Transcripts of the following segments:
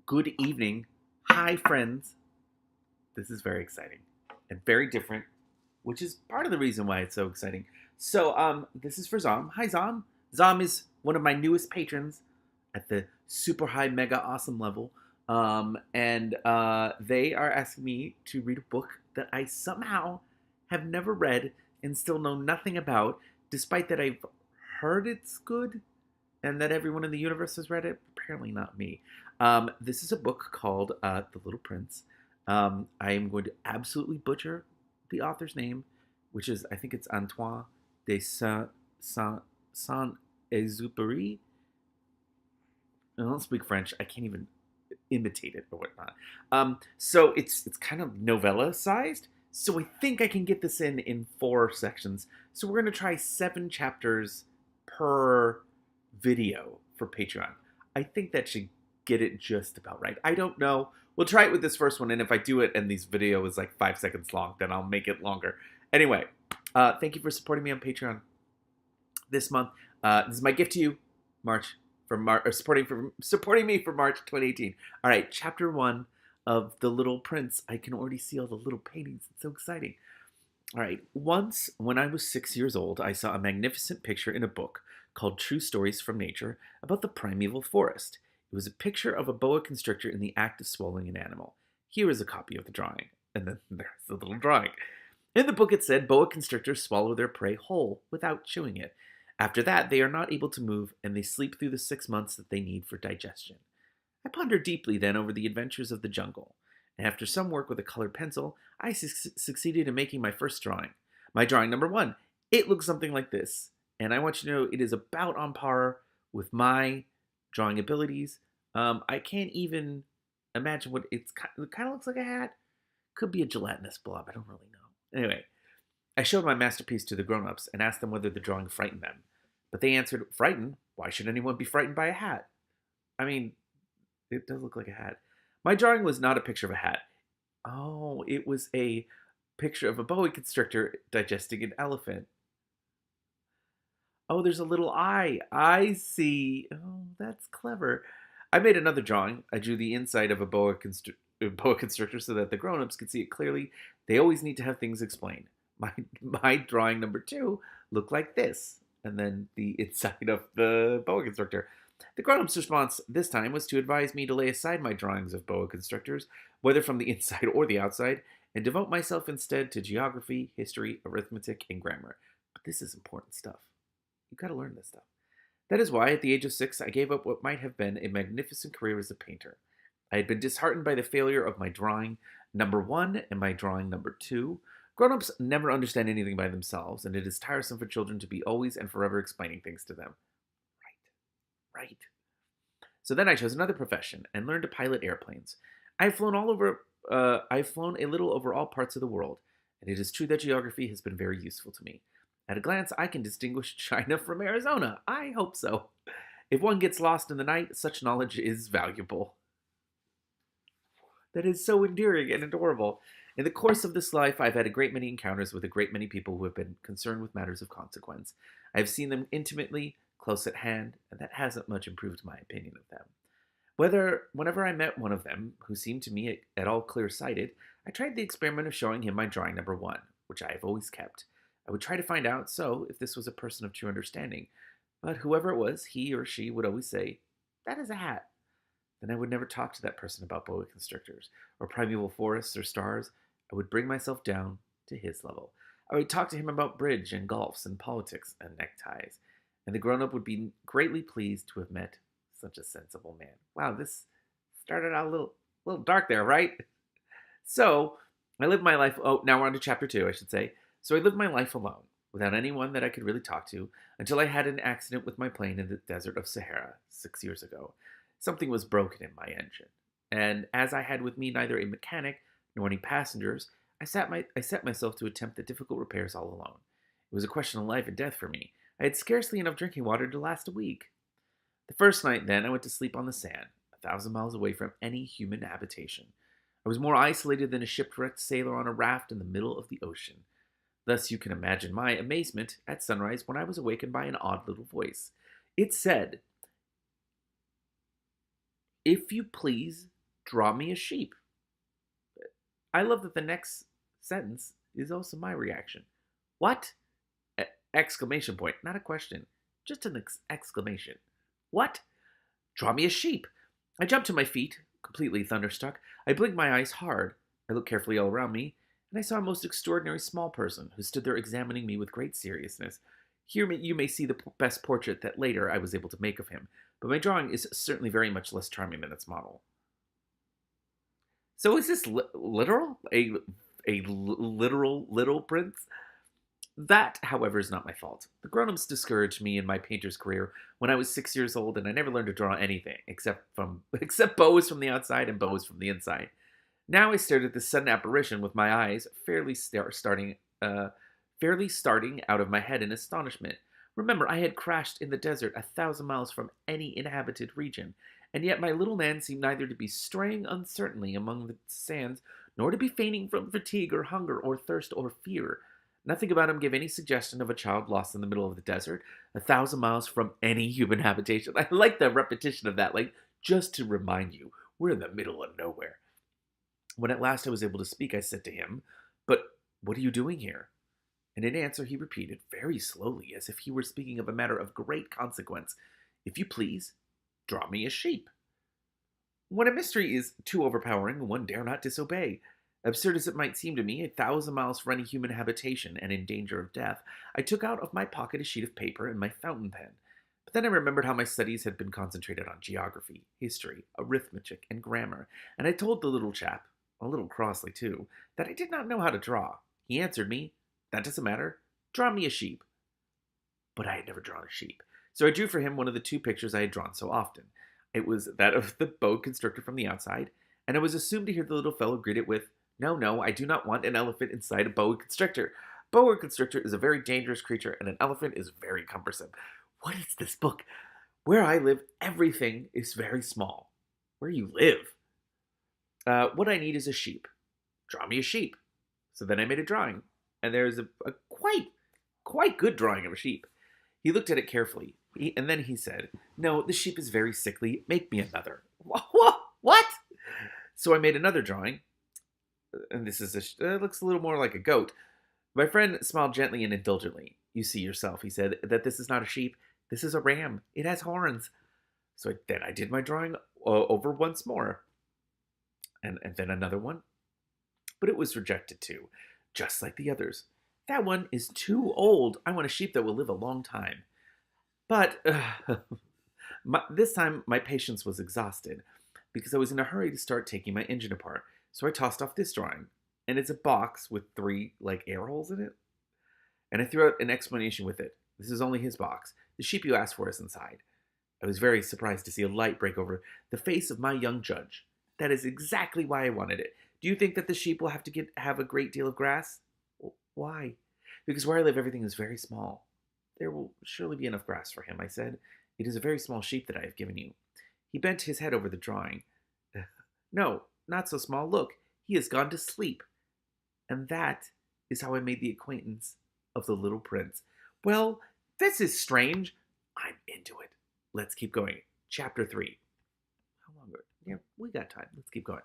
Good evening. Hi, friends. This is very exciting and very different, which is part of the reason why it's so exciting. This is for Zom. Hi, Zom. Zom is one of my newest patrons at the super high, mega awesome level. And they are asking me to read a book that I somehow have never read and still know nothing about, despite that I've heard it's good and that everyone in the universe has read it. Apparently, not me. This is a book called The Little Prince. I am going to absolutely butcher the author's name, which is, I think it's Antoine de Saint Exupéry. I don't speak French. I can't even imitate it or whatnot. So it's kind of novella sized. So I think I can get this in 4 sections. So we're gonna try 7 chapters per video for Patreon. I think that should get it just about right. I don't know. We'll try it with this first one, and if I do it and this video is like 5 seconds long, then I'll make it longer. Anyway, thank you for supporting me on Patreon this month. This is my gift to you, March supporting me for March 2018. All right, chapter 1 of The Little Prince. I can already see all the little paintings. It's so exciting. All right. Once, when I was 6 years old, I saw a magnificent picture in a book called True Stories from Nature about the primeval forest. It was a picture of a boa constrictor in the act of swallowing an animal. Here is a copy of the drawing. And then there's the little drawing. In the book, it said boa constrictors swallow their prey whole without chewing it. After that, they are not able to move, and they sleep through the 6 months that they need for digestion. I pondered deeply then over the adventures of the jungle, and after some work with a colored pencil, I succeeded in making my first drawing. My drawing number 1. It looks something like this, and I want you to know it is about on par with my drawing abilities. I can't even imagine what it kind of looks like a hat. Could be a gelatinous blob. I don't really know. Anyway, I showed my masterpiece to the grown-ups and asked them whether the drawing frightened them. But they answered, "Frightened? Why should anyone be frightened by a hat?" I mean, it does look like a hat. My drawing was not a picture of a hat. Oh, it was a picture of a boa constrictor digesting an elephant. Oh, there's a little eye. I see. Oh, that's clever. I made another drawing. I drew the inside of a boa constrictor so that the grown-ups could see it clearly. They always need to have things explained. My drawing number 2 looked like this, and then the inside of the boa constrictor. The grown-up's response this time was to advise me to lay aside my drawings of boa constrictors, whether from the inside or the outside, and devote myself instead to geography, history, arithmetic, and grammar. But this is important stuff. You've got to learn this stuff. That is why, at the age of 6, I gave up what might have been a magnificent career as a painter. I had been disheartened by the failure of my drawing number 1 and my drawing number 2. Grown-ups never understand anything by themselves, and it is tiresome for children to be always and forever explaining things to them. Right. So then I chose another profession and learned to pilot airplanes. I've flown I've flown a little over all parts of the world, and it is true that geography has been very useful to me. At a glance, I can distinguish China from Arizona. I hope so. If one gets lost in the night, such knowledge is valuable. That is so endearing and adorable. In the course of this life, I've had a great many encounters with a great many people who have been concerned with matters of consequence. I have seen them intimately, close at hand, and that hasn't much improved my opinion of them. Whenever I met one of them, who seemed to me at all clear-sighted, I tried the experiment of showing him my drawing number 1, which I have always kept. I would try to find out, if this was a person of true understanding. But whoever it was, he or she would always say, "That is a hat." Then I would never talk to that person about boa constrictors, or primeval forests, or stars. I would bring myself down to his level. I would talk to him about bridge and golfs and politics and neckties, and the grown-up would be greatly pleased to have met such a sensible man. Wow, this started out a little dark there, right? So I lived my life. Oh, now we're on to chapter 2, I should say. So I lived my life alone, without anyone that I could really talk to, until I had an accident with my plane in the desert of Sahara 6 years ago. Something was broken in my engine, and as I had with me neither a mechanic nor any passengers, I set myself to attempt the difficult repairs all alone. It was a question of life and death for me. I had scarcely enough drinking water to last a week. The first night, then, I went to sleep on the sand, 1,000 miles away from any human habitation. I was more isolated than a shipwrecked sailor on a raft in the middle of the ocean. Thus you can imagine my amazement at sunrise when I was awakened by an odd little voice. It said, If you please, draw me a sheep. I love that the next sentence is also my reaction. What? Exclamation point, not a question, just an exclamation. What? Draw me a sheep. I jumped to my feet, completely thunderstruck. I blinked my eyes hard. I looked carefully all around me, and I saw a most extraordinary small person who stood there examining me with great seriousness. Here you may see the best portrait that later I was able to make of him, but my drawing is certainly very much less charming than its model. So is this literal? A literal little prince? That, however, is not my fault. The grown-ups discouraged me in my painter's career when I was 6 years old, and I never learned to draw anything except bows from the outside and bows from the inside. Now I stared at this sudden apparition with my eyes fairly starting out of my head in astonishment. Remember, I had crashed in the desert 1,000 miles from any inhabited region, and yet my little man seemed neither to be straying uncertainly among the sands, nor to be fainting from fatigue or hunger or thirst or fear. Nothing about him gave any suggestion of a child lost in the middle of the desert, 1,000 miles from any human habitation. I like the repetition of that, like, just to remind you, we're in the middle of nowhere. When at last I was able to speak, I said to him, "But what are you doing here?" And in answer he repeated, very slowly, as if he were speaking of a matter of great consequence, "If you please, draw me a sheep." When a mystery is too overpowering, one dare not disobey. Absurd as it might seem to me, 1,000 miles from any human habitation and in danger of death, I took out of my pocket a sheet of paper and my fountain pen. But then I remembered how my studies had been concentrated on geography, history, arithmetic, and grammar, and I told the little chap, a little crossly too, that I did not know how to draw. He answered me, "That doesn't matter. Draw me a sheep." But I had never drawn a sheep, so I drew for him one of the two pictures I had drawn so often. It was that of the boa constrictor from the outside, and I was assumed to hear the little fellow greet it with, "No, no, I do not want an elephant inside a boa constrictor. Boa constrictor is a very dangerous creature, and an elephant is very cumbersome." What is this book? Where I live, everything is very small. Where you live? What I need is a sheep. Draw me a sheep. So then I made a drawing, and there is a quite good drawing of a sheep. He looked at it carefully, and then he said, "No, the sheep is very sickly. Make me another." What? So I made another drawing, and this is looks a little more like a goat. My friend smiled gently and indulgently. "You see yourself," he said, "that this is not a sheep. This is a ram. It has horns." So then I did my drawing over once more, and then another one. But it was rejected too, just like the others. "That one is too old. I want a sheep that will live a long time." But this time my patience was exhausted, because I was in a hurry to start taking my engine apart. So I tossed off this drawing, and it's a box with 3, like, air holes in it. And I threw out an explanation with it. "This is only his box. The sheep you asked for is inside." I was very surprised to see a light break over the face of my young judge. "That is exactly why I wanted it. Do you think that the sheep will have a great deal of grass?" "Why?" "Because where I live, everything is very small." "There will surely be enough grass for him," I said. "It is a very small sheep that I have given you." He bent his head over the drawing. "No, not so small. Look, he has gone to sleep." And that is how I made the acquaintance of the little prince. Well, this is strange. I'm into it. Let's keep going. Chapter 3. How long? Yeah, we got time. Let's keep going.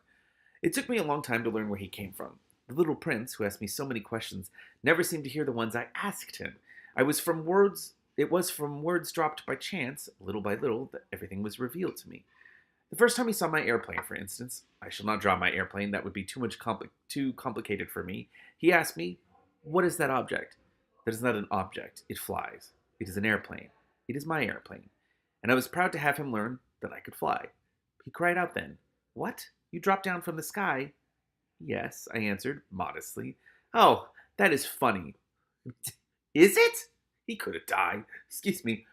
It took me a long time to learn where he came from. The little prince, who asked me so many questions, never seemed to hear the ones I asked him. It was from words dropped by chance, little by little, that everything was revealed to me. The first time he saw my airplane, for instance, I shall not draw my airplane, that would be too complicated for me. He asked me, "What is that object?" "That is not an object. It flies. It is an airplane. It is my airplane." And I was proud to have him learn that I could fly. He cried out then, "What? You dropped down from the sky?" "Yes," I answered, modestly. "Oh, that is funny." "Is it?" He could have died. Excuse me.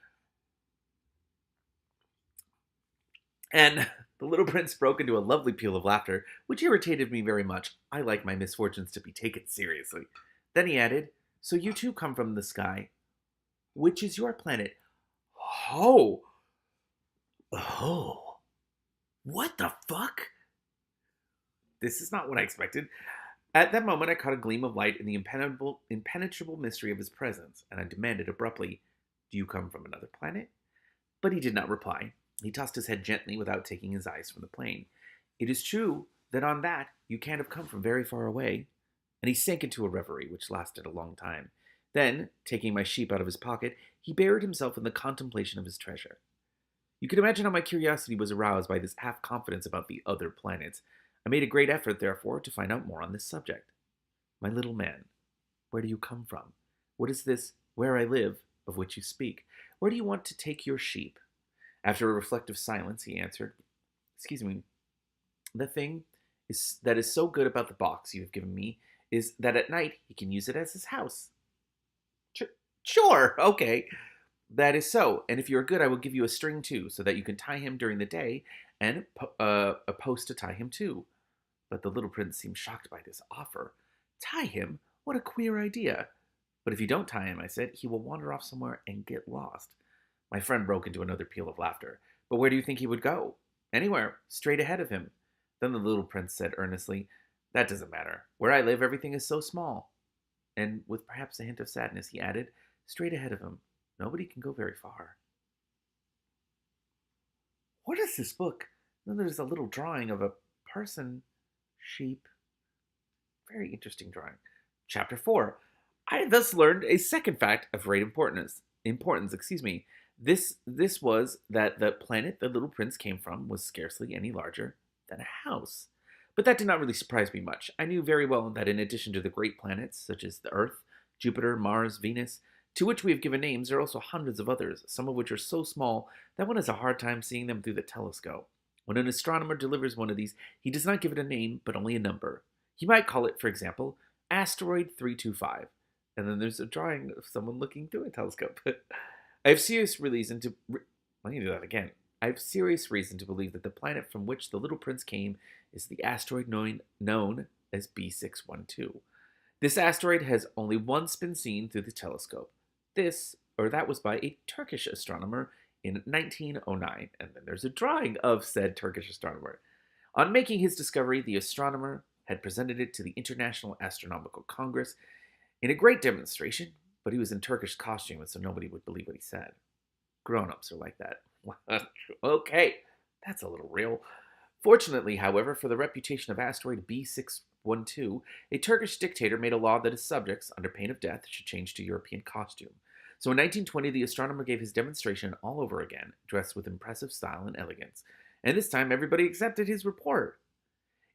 And the little prince broke into a lovely peal of laughter, which irritated me very much. I like my misfortunes to be taken seriously. Then he added, "So you too come from the sky. Which is your planet?" Oh! Oh! What the fuck? This is not what I expected. At that moment, I caught a gleam of light in the impenetrable mystery of his presence, and I demanded abruptly, "Do you come from another planet?" But he did not reply. He tossed his head gently without taking his eyes from the plane. It is true that on that you can't have come from very far away. And he sank into a reverie, which lasted a long time. Then, taking my sheep out of his pocket, he buried himself in the contemplation of his treasure. You can imagine how my curiosity was aroused by this half confidence about the other planets. I made a great effort, therefore, to find out more on this subject. My little man, where do you come from? What is this where I live of which you speak? Where do you want to take your sheep? After a reflective silence, he answered, Excuse me, the thing that is so good about the box you have given me is that at night he can use it as his house. Sure, okay. That is so, and if you are good, I will give you a string too, so that you can tie him during the day, and a post to tie him to. But the little prince seemed shocked by this offer. Tie him? What a queer idea. But if you don't tie him, I said, he will wander off somewhere and get lost. My friend broke into another peal of laughter. But where do you think he would go? Anywhere, straight ahead of him. Then the little prince said earnestly, That doesn't matter. Where I live, everything is so small. And with perhaps a hint of sadness, he added, Straight ahead of him. Nobody can go very far. What is this book? Then there's a little drawing of a person, sheep. Very interesting drawing. Chapter 4. I thus learned a second fact of great importance. This was that the planet the little prince came from was scarcely any larger than a house. But that did not really surprise me much. I knew very well that in addition to the great planets, such as the Earth, Jupiter, Mars, Venus, to which we have given names, there are also hundreds of others, some of which are so small that one has a hard time seeing them through the telescope. When an astronomer delivers one of these, he does not give it a name, but only a number. He might call it, for example, Asteroid 325. And then there's a drawing of someone looking through a telescope. I have serious reason to... Let me do that again. I have serious reason to believe that the planet from which the little prince came is the asteroid known as B612. This asteroid has only once been seen through the telescope. That was by a Turkish astronomer in 1909. And then there's a drawing of said Turkish astronomer. On making his discovery, the astronomer had presented it to the International Astronomical Congress in a great demonstration, but he was in Turkish costume, and so nobody would believe what he said. Grown-ups are like that. Okay, that's a little real. Fortunately, however, for the reputation of asteroid B612, a Turkish dictator made a law that his subjects, under pain of death, should change to European costume. So in 1920, the astronomer gave his demonstration all over again, dressed with impressive style and elegance. And this time, everybody accepted his report.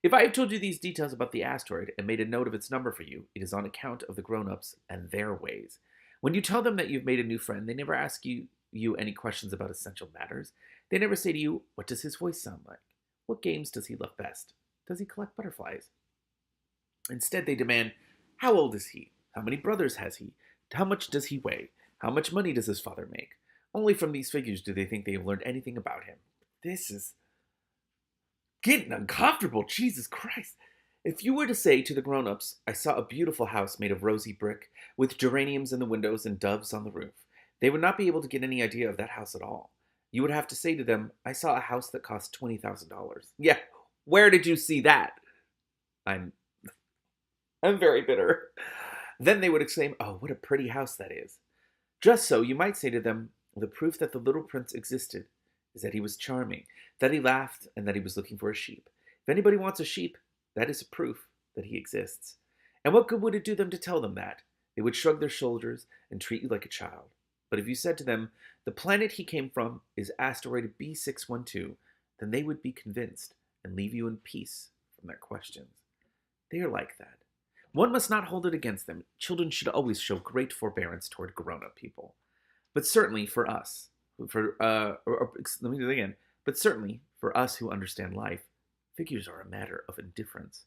If I have told you these details about the asteroid and made a note of its number for you, it is on account of the grown-ups and their ways. When you tell them that you've made a new friend, they never ask you any questions about essential matters. They never say to you, what does his voice sound like? What games does he love best? Does he collect butterflies? Instead, they demand, how old is he? How many brothers has he? How much does he weigh? How much money does his father make? Only from these figures do they think they have learned anything about him. This is getting uncomfortable, Jesus Christ. If you were to say to the grown-ups, I saw a beautiful house made of rosy brick, with geraniums in the windows and doves on the roof, they would not be able to get any idea of that house at all. You would have to say to them, I saw a house that cost $20,000. Yeah, where did you see that? I'm very bitter. Then they would exclaim, oh, what a pretty house that is. Just so, you might say to them, the proof that the little prince existed is that he was charming, that he laughed, and that he was looking for a sheep. If anybody wants a sheep, that is a proof that he exists. And what good would it do them to tell them that? They would shrug their shoulders and treat you like a child. But if you said to them, the planet he came from is asteroid B612, then they would be convinced and leave you in peace from their questions. They are like that. One must not hold it against them. Children should always show great forbearance toward grown-up people. But certainly for us, let me do it again. But certainly for us who understand life, figures are a matter of indifference.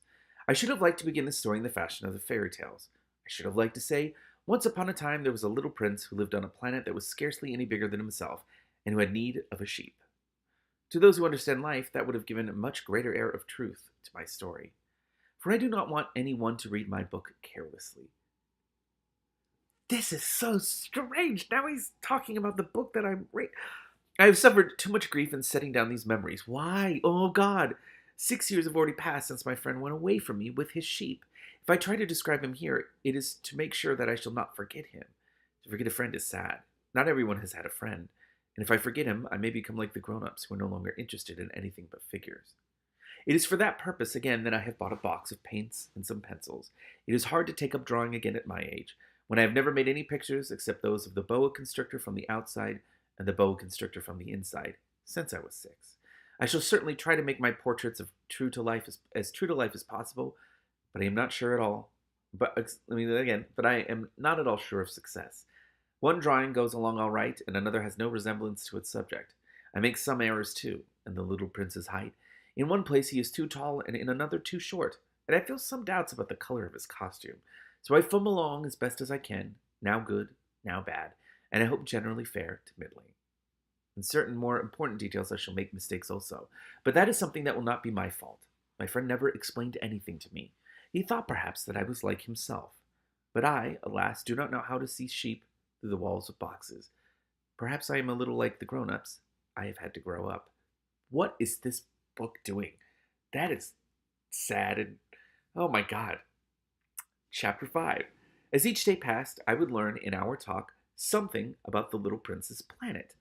I should have liked to begin the story in the fashion of the fairy tales. I should have liked to say, once upon a time there was a little prince who lived on a planet that was scarcely any bigger than himself, and who had need of a sheep. To those who understand life, that would have given a much greater air of truth to my story. For I do not want anyone to read my book carelessly. This is so strange. Now he's talking about the book that I'm reading. I have suffered too much grief in setting down these memories. Why? Oh God. 6 years have already passed since my friend went away from me with his sheep. If I try to describe him here, it is to make sure that I shall not forget him. To forget a friend is sad. Not everyone has had a friend. And if I forget him, I may become like the grown-ups who are no longer interested in anything but figures. It is for that purpose, again, that I have bought a box of paints and some pencils. It is hard to take up drawing again at my age, when I have never made any pictures except those of the boa constrictor from the outside and the boa constrictor from the inside, since I was 6. I shall certainly try to make my portraits of true to life as true to life as possible, but I am not sure at all. But I am not at all sure of success. One drawing goes along all right, and another has no resemblance to its subject. I make some errors too, in the little prince's height. In one place he is too tall, and in another too short, and I feel some doubts about the color of his costume. So I fumble along as best as I can, now good, now bad, and I hope generally fair to middling. In certain more important details I shall make mistakes also, but that is something that will not be my fault. My friend never explained anything to me. He thought perhaps that I was like himself. But I, alas, do not know how to see sheep through the walls of boxes. Perhaps I am a little like the grown-ups. I have had to grow up. What is this book doing? That is sad and, oh my God. Chapter 5. As each day passed, I would learn in our talk something about the little prince's planet.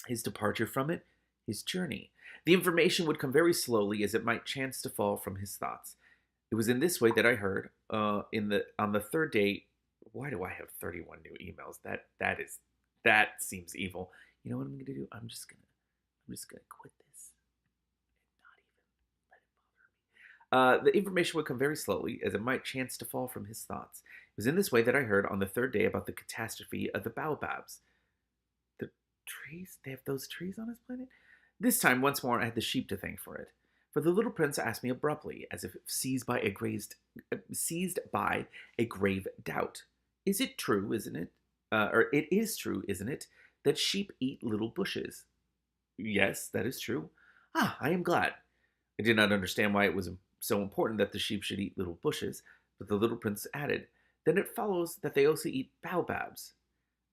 His departure from it, his journey. The information would come very slowly, as it might chance to fall from his thoughts. It was in this way that I heard, on the third day. Why do I have 31 new emails? That seems evil. You know what I'm gonna do? I'm just gonna quit this and not even let it bother me. The information would come very slowly, as it might chance to fall from his thoughts. It was in this way that I heard on the third day about the catastrophe of the baobabs. The trees? They have those trees on his planet? This time, once more, I had the sheep to thank for it. For the little prince asked me abruptly, as if seized by a grave doubt. Is it true, isn't it? It is true, isn't it, that sheep eat little bushes? Yes, that is true. Ah, I am glad. I did not understand why it was so important that the sheep should eat little bushes, but the little prince added, then it follows that they also eat baobabs.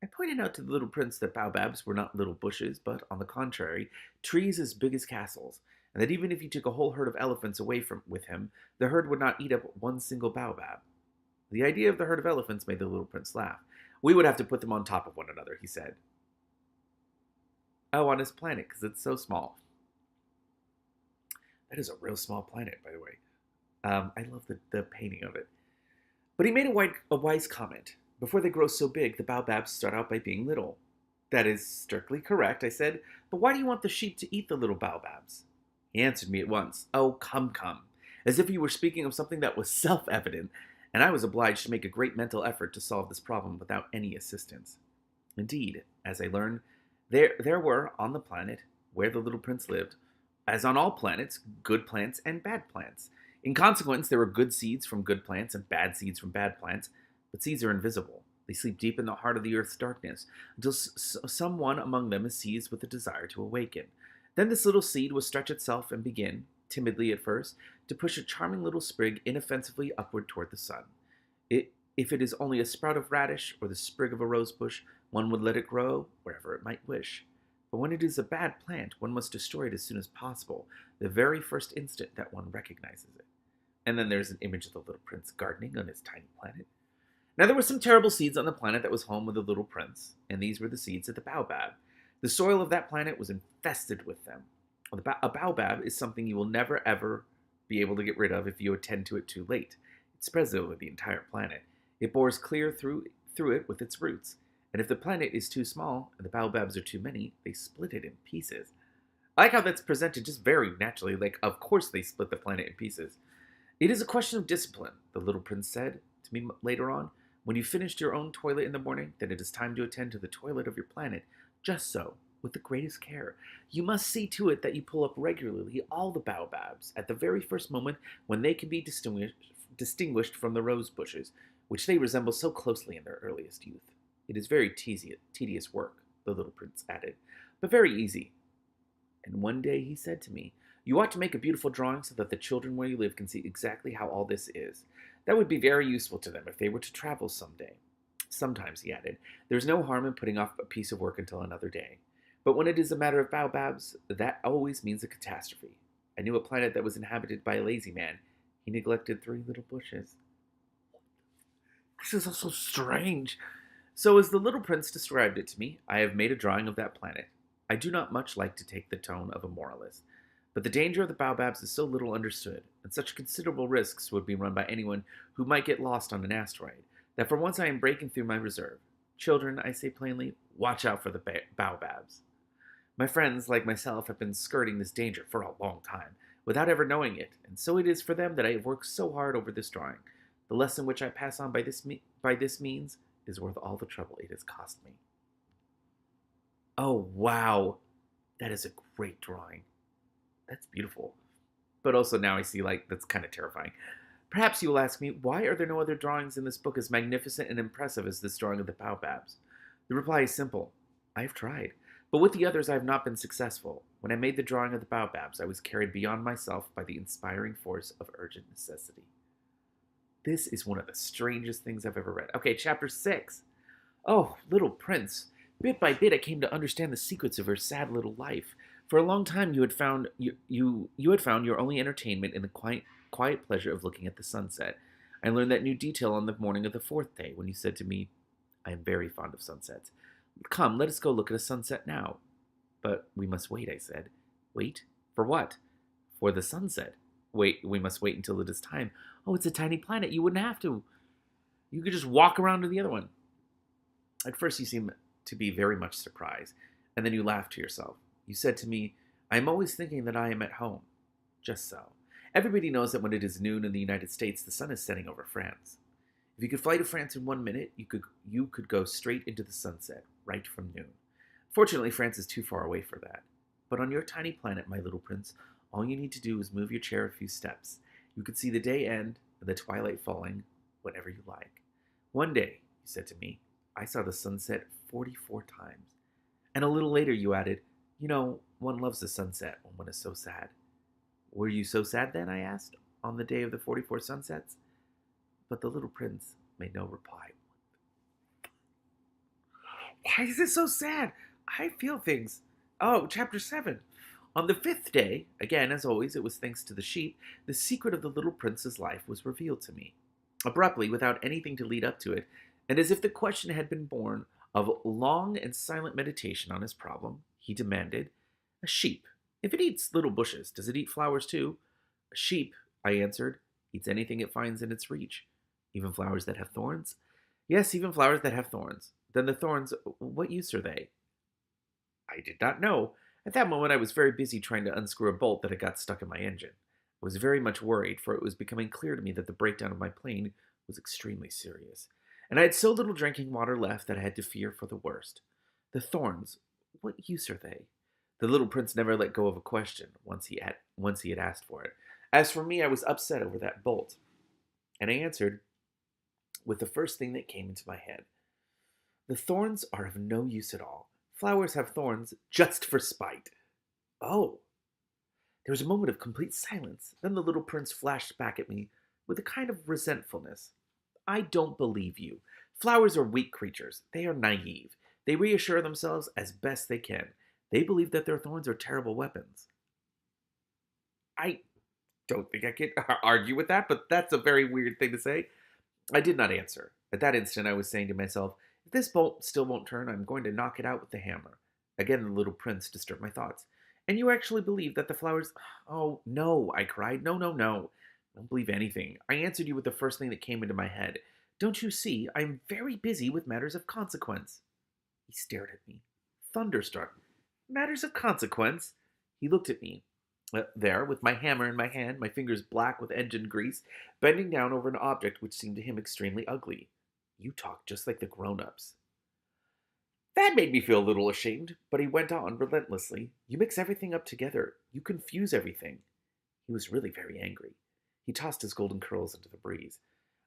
I pointed out to the little prince that baobabs were not little bushes, but, on the contrary, trees as big as castles, and that even if he took a whole herd of elephants away with him, the herd would not eat up one single baobab. The idea of the herd of elephants made the little prince laugh. We would have to put them on top of one another, he said. Oh, on his planet, because it's so small. That is a real small planet, by the way. I love the painting of it. But he made a wise comment. Before they grow so big, the baobabs start out by being little. That is strictly correct, I said, but why do you want the sheep to eat the little baobabs? He answered me at once. Oh, come, as if he were speaking of something that was self-evident, and I was obliged to make a great mental effort to solve this problem without any assistance. Indeed, as I learned, there were, on the planet where the little prince lived, as on all planets, good plants and bad plants. In consequence, there were good seeds from good plants and bad seeds from bad plants, but seeds are invisible. They sleep deep in the heart of the earth's darkness, until someone among them is seized with a desire to awaken. Then this little seed will stretch itself and begin, timidly at first, to push a charming little sprig inoffensively upward toward the sun. If it is only a sprout of radish or the sprig of a rose bush, one would let it grow wherever it might wish. But when it is a bad plant, one must destroy it as soon as possible, the very first instant that one recognizes it. And then there's an image of the little prince gardening on his tiny planet. Now there were some terrible seeds on the planet that was home of the little prince, and these were the seeds of the baobab. The soil of that planet was infested with them. A baobab is something you will never ever be able to get rid of if you attend to it too late. It spreads over the entire planet. It bores clear through it with its roots, and if the planet is too small and the baobabs are too many, they split it in pieces. I like how that's presented just very naturally, like of course they split the planet in pieces. It is a question of discipline, the little prince said to me later on. When you've finished your own toilet in the morning, then it is time to attend to the toilet of your planet. Just so, with the greatest care. You must see to it that you pull up regularly all the baobabs at the very first moment when they can be distinguished from the rose bushes, which they resemble so closely in their earliest youth. It is very tedious work, the little prince added, but very easy. And one day he said to me, you ought to make a beautiful drawing so that the children where you live can see exactly how all this is. That would be very useful to them if they were to travel someday. Sometimes, he added, there is no harm in putting off a piece of work until another day. But when it is a matter of baobabs, that always means a catastrophe. I knew a planet that was inhabited by a lazy man. He neglected 3 little bushes. This is also strange. So, as the little prince described it to me, I have made a drawing of that planet. I do not much like to take the tone of a moralist, but the danger of the baobabs is so little understood, and such considerable risks would be run by anyone who might get lost on an asteroid, that for once I am breaking through my reserve. Children, I say plainly, watch out for the baobabs. My friends, like myself, have been skirting this danger for a long time, without ever knowing it, and so it is for them that I have worked so hard over this drawing. The lesson which I pass on by this means is worth all the trouble it has cost me. Oh, wow. That is a great drawing. That's beautiful. But also now I see, that's kind of terrifying. Perhaps you will ask me, why are there no other drawings in this book as magnificent and impressive as this drawing of the baobabs? The reply is simple. I have tried. But with the others I have not been successful. When I made the drawing of the baobabs, I was carried beyond myself by the inspiring force of urgent necessity. This is one of the strangest things I've ever read. Okay, chapter 6. Oh, little prince. Bit by bit I came to understand the secrets of her sad little life. For a long time you had found your only entertainment in the quiet pleasure of looking at the sunset. I learned that new detail on the morning of the 4th day, when you said to me, I am very fond of sunsets. Come, let us go look at a sunset now. But we must wait, I said. Wait? For what? For the sunset. Wait, we must wait until it is time. Oh, it's a tiny planet. You wouldn't have to. You could just walk around to the other one. At first you seemed to be very much surprised, and then you laughed to yourself. You said to me, I am always thinking that I am at home. Just so. Everybody knows that when it is noon in the United States, the sun is setting over France. If you could fly to France in 1 minute, you could go straight into the sunset, right from noon. Fortunately, France is too far away for that. But on your tiny planet, my little prince, all you need to do is move your chair a few steps. You could see the day end and the twilight falling whenever you like. One day, you said to me, I saw the sunset 44 times. And a little later you added, one loves the sunset when one is so sad. Were you so sad then, I asked, on the day of the 44 sunsets? But the little prince made no reply. Why is this so sad? I feel things. Oh, chapter 7. On the 5th day, again, as always, it was thanks to the sheep, the secret of the little prince's life was revealed to me. Abruptly, without anything to lead up to it, and as if the question had been born of long and silent meditation on his problem, he demanded, a sheep, if it eats little bushes, does it eat flowers too? A sheep, I answered, eats anything it finds in its reach. Even flowers that have thorns? Yes, even flowers that have thorns. Then the thorns, what use are they? I did not know. At that moment I was very busy trying to unscrew a bolt that had got stuck in my engine. I was very much worried, for it was becoming clear to me that the breakdown of my plane was extremely serious. And I had so little drinking water left that I had to fear for the worst. The thorns, what use are they? The little prince never let go of a question once he had asked for it. As for me, I was upset over that bolt. And I answered with the first thing that came into my head. The thorns are of no use at all. Flowers have thorns just for spite. Oh. There was a moment of complete silence. Then the little prince flashed back at me with a kind of resentfulness. I don't believe you. Flowers are weak creatures. They are naive. They reassure themselves as best they can. They believe that their thorns are terrible weapons. I don't think I could argue with that, but that's a very weird thing to say. I did not answer. At that instant, I was saying to myself, if this bolt still won't turn, I'm going to knock it out with the hammer. Again, the little prince disturbed my thoughts. And you actually believe that the flowers... Oh, no, I cried. No, no, no. I don't believe anything. I answered you with the first thing that came into my head. Don't you see? I am very busy with matters of consequence. He stared at me, thunderstruck. Matters of consequence? He looked at me. There, with my hammer in my hand, my fingers black with engine grease, bending down over an object which seemed to him extremely ugly. You talk just like the grown-ups. That made me feel a little ashamed, but he went on relentlessly. You mix everything up together. You confuse everything. He was really very angry. He tossed his golden curls into the breeze.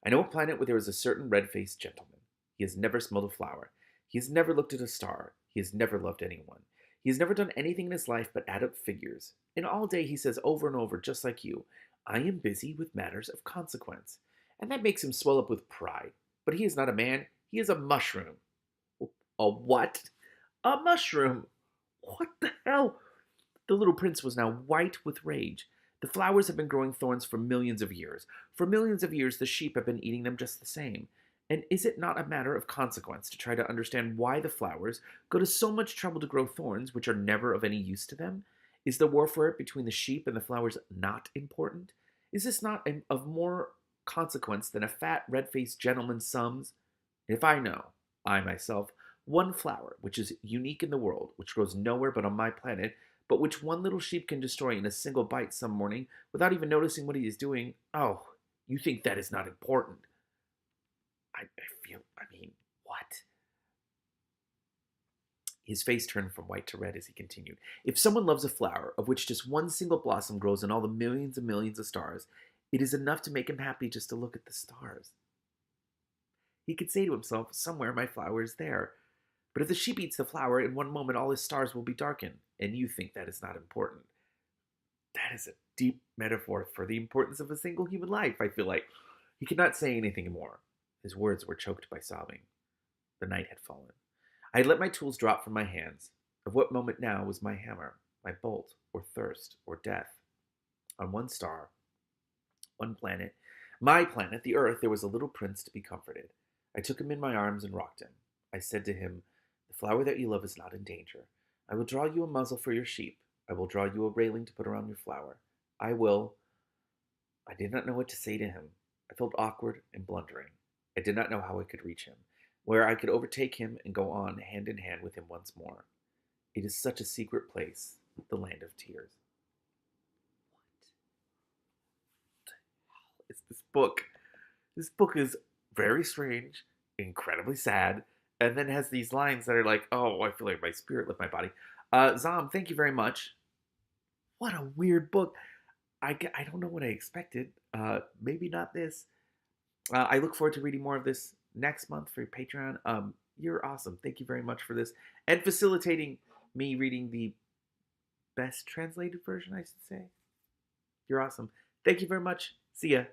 I know a planet where there is a certain red-faced gentleman. He has never smelled a flower. He has never looked at a star. He has never loved anyone. He has never done anything in his life but add up figures. And all day he says over and over, just like you, I am busy with matters of consequence. And that makes him swell up with pride. But he is not a man. He is a mushroom. A what? A mushroom. What the hell? The little prince was now white with rage. The flowers have been growing thorns for millions of years. For millions of years, the sheep have been eating them just the same. And is it not a matter of consequence to try to understand why the flowers go to so much trouble to grow thorns which are never of any use to them? Is the war for it between the sheep and the flowers not important? Is this not of more consequence than a fat, red-faced gentleman's sums? If I know, I myself, one flower which is unique in the world, which grows nowhere but on my planet, but which one little sheep can destroy in a single bite some morning without even noticing what he is doing, oh, you think that is not important. I mean, what? His face turned from white to red as he continued. If someone loves a flower, of which just one single blossom grows in all the millions and millions of stars, it is enough to make him happy just to look at the stars. He could say to himself, somewhere my flower is there. But if the sheep eats the flower, in one moment all his stars will be darkened, and you think that is not important. That is a deep metaphor for the importance of a single human life, I feel like. He could not say anything more. His words were choked by sobbing. The night had fallen. I had let my tools drop from my hands. Of what moment now was my hammer, my bolt, or thirst, or death? On one star, one planet, my planet, the Earth, there was a little prince to be comforted. I took him in my arms and rocked him. I said to him, the flower that you love is not in danger. I will draw you a muzzle for your sheep. I will draw you a railing to put around your flower. I did not know what to say to him. I felt awkward and blundering. I did not know how I could reach him, where I could overtake him and go on hand in hand with him once more. It is such a secret place, the land of tears. What the hell is this book? This book is very strange, incredibly sad, and then has these lines that are like, oh, I feel like my spirit left my body. Zom, thank you very much. What a weird book. I don't know what I expected. Maybe not this. I look forward to reading more of this next month for your Patreon. You're awesome. Thank you very much for this. And facilitating me reading the best translated version, I should say. You're awesome. Thank you very much. See ya.